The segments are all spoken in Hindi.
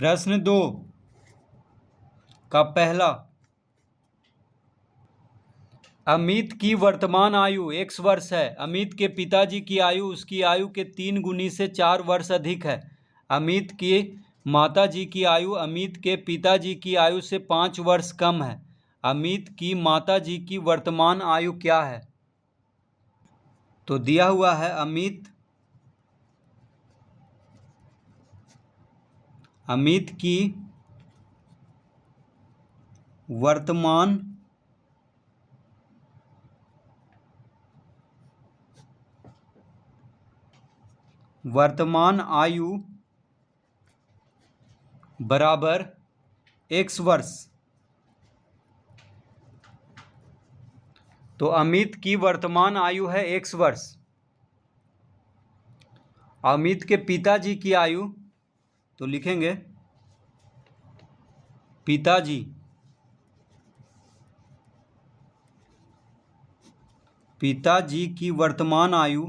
प्रश्न 2 का पहला, अमित की वर्तमान आयु 1 वर्ष है। अमित के पिताजी की आयु उसकी आयु के 3 गुनी से 4 वर्ष अधिक है। अमित की माताजी की आयु अमित के पिताजी की आयु से 5 वर्ष कम है। अमित की माताजी की वर्तमान आयु क्या है? तो दिया हुआ है अमित की वर्तमान आयु बराबर 1 वर्ष। तो अमित की वर्तमान आयु है 1 वर्ष। अमित के पिताजी की आयु, तो लिखेंगे पिताजी की वर्तमान आयु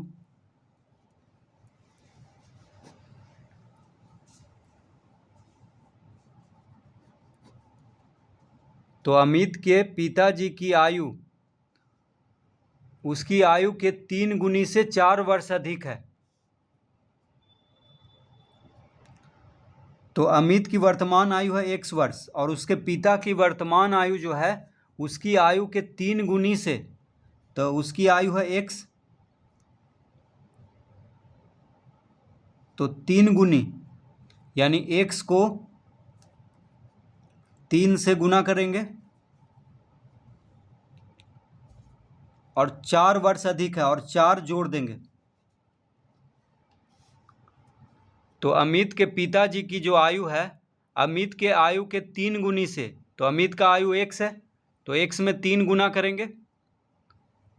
तो अमित के पिताजी की आयु उसकी आयु के 3 गुनी से 4 वर्ष अधिक है। तो अमित की वर्तमान आयु है 1 वर्ष और उसके पिता की वर्तमान आयु जो है उसकी आयु के 3 गुनी से, तो उसकी आयु है x, तो 3 गुनी यानी x को 3 से गुना करेंगे और 4 वर्ष अधिक है और 4 जोड़ देंगे। तो अमित के पिताजी की जो आयु है अमित के आयु के 3 गुनी से, तो अमित का आयु x है तो x में 3 गुना करेंगे,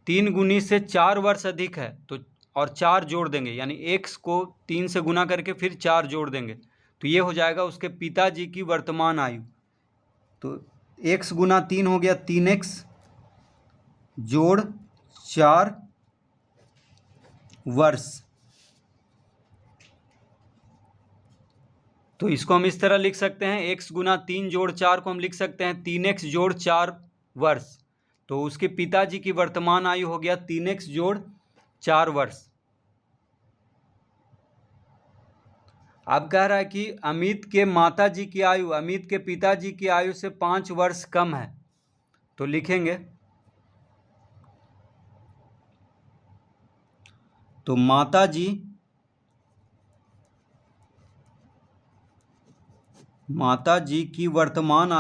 3 गुनी से 4 वर्ष अधिक है तो और 4 जोड़ देंगे यानी x को 3 से गुना करके फिर 4 जोड़ देंगे, तो ये हो जाएगा उसके पिताजी की वर्तमान आयु। तो x गुना 3 हो गया 3x जोड़ 4 वर्ष। तो इसको हम इस तरह लिख सकते हैं, x गुना 3 जोड़ 4 को हम लिख सकते हैं 3x जोड़ 4 वर्ष। तो उसके पिताजी की वर्तमान आयु हो गया 3x जोड़ 4 वर्ष। अब कह रहा है कि अमित के माताजी की आयु अमित के पिताजी की आयु से 5 वर्ष कम है, तो लिखेंगे तो माताजी की वर्तमान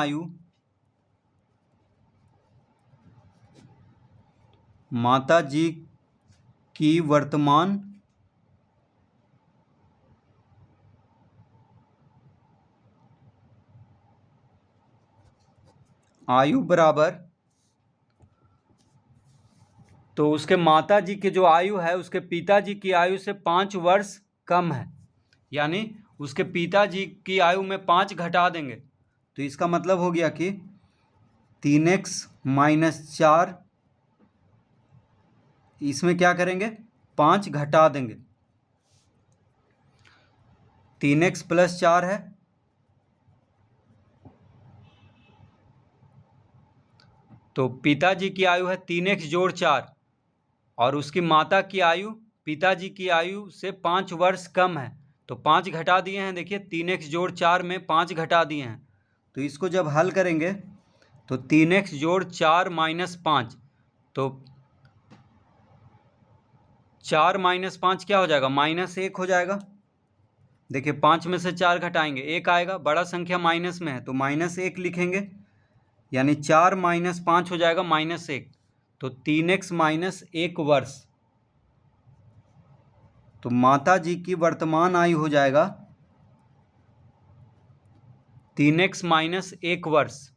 आयु बराबर, तो उसके माताजी की जो आयु है उसके पिताजी की आयु से 5 वर्ष कम है, यानी उसके पिताजी की आयु में 5 घटा देंगे। तो इसका मतलब हो गया कि 3x माइनस 4, इसमें क्या करेंगे 5 घटा देंगे, 3x प्लस 4 है तो पिताजी की आयु है 3x जोड़ 4 और उसकी माता की आयु पिताजी की आयु से 5 वर्ष कम है, तो 5 घटा दिए हैं। देखिए 3x जोड़ 4 में 5 घटा दिए हैं, तो इसको जब हल करेंगे तो 3x जोड़ 4 माइनस 5, तो 4 माइनस 5 क्या हो जाएगा -1 हो जाएगा। देखिए 5 में से 4 घटाएंगे 1 आएगा, बड़ा संख्या माइनस में है तो -1 लिखेंगे, यानी 4 माइनस 5 हो जाएगा -1, तो 3x माइनस 1 वर्ष। तो माता जी की वर्तमान आयु हो जाएगा 3x माइनस 1 वर्ष।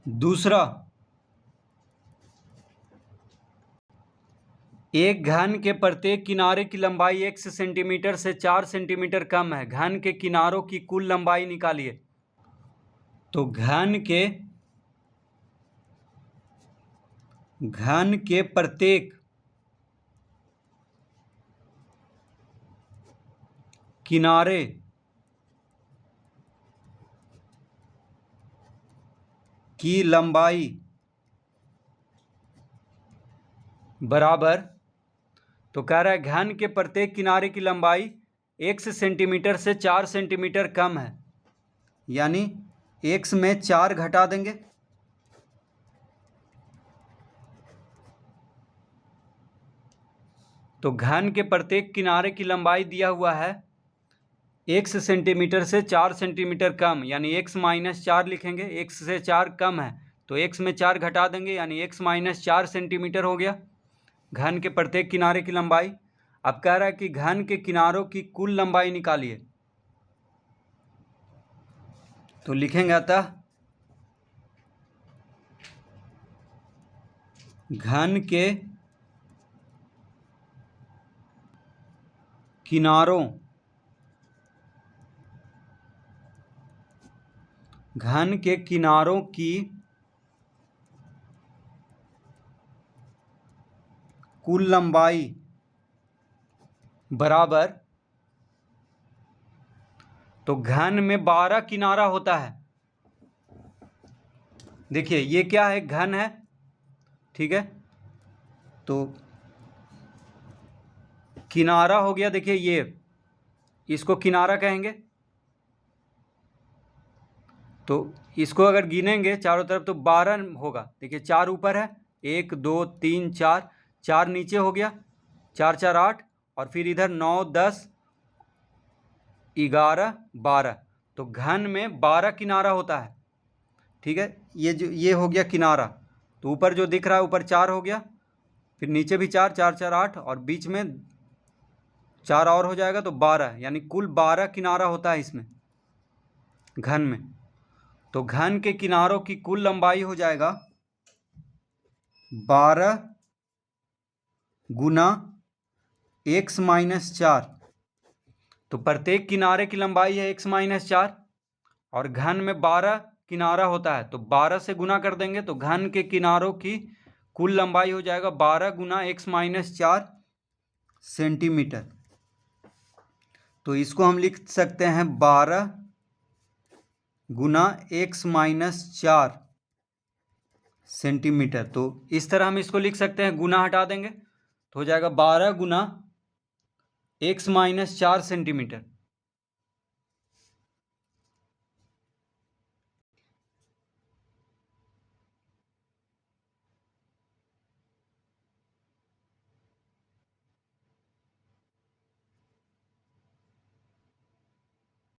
दूसरा, एक घन के प्रत्येक किनारे की लंबाई x सेंटीमीटर से 4 सेंटीमीटर कम है। घन के किनारों की कुल लंबाई निकालिए। तो घन के प्रत्येक किनारे की लंबाई बराबर, तो कह रहा है घन के प्रत्येक किनारे की लंबाई x सेंटीमीटर से 4 सेंटीमीटर कम है, यानी x में 4 घटा देंगे। तो घन के प्रत्येक किनारे की लंबाई दिया हुआ है x सेंटीमीटर से 4 सेंटीमीटर कम, यानी x माइनस 4 लिखेंगे। x से 4 कम है तो x में 4 घटा देंगे, यानी x माइनस 4 सेंटीमीटर हो गया घन के प्रत्येक किनारे की लंबाई। अब कह रहा है कि घन के किनारों की कुल लंबाई निकालिए। तो लिखेंगे अतः घन के किनारों की कुल लंबाई बराबर, तो घन में 12 किनारा होता है। देखिए ये क्या है, घन है, ठीक है। तो किनारा हो गया, देखिए ये, इसको किनारा कहेंगे। तो इसको अगर गिनेंगे चारों तरफ तो 12 होगा। देखिए 4 ऊपर है, 1 2 3 4, 4 नीचे हो गया, 4 4 8, और फिर इधर 9 10 11 12। तो घन में 12 किनारा होता है, ठीक है। ये हो गया किनारा। तो ऊपर जो दिख रहा है ऊपर 4 हो गया, फिर नीचे भी 4 4 4 8, और बीच में 4 और हो जाएगा तो 12, यानी कुल 12 किनारा होता है इसमें, घन में। तो घन के किनारों की कुल लंबाई हो जाएगा 12 गुना x माइनस 4। तो प्रत्येक किनारे की लंबाई है x माइनस 4, और घन में 12 किनारा होता है, तो 12 से गुना कर देंगे तो घन के किनारों की कुल लंबाई हो जाएगा 12 गुना x माइनस 4 सेंटीमीटर। तो इसको हम लिख सकते हैं 12 गुना x माइनस 4 सेंटीमीटर। तो इस तरह हम इसको लिख सकते हैं, गुना हटा देंगे तो हो जाएगा 12 गुना x माइनस 4 सेंटीमीटर।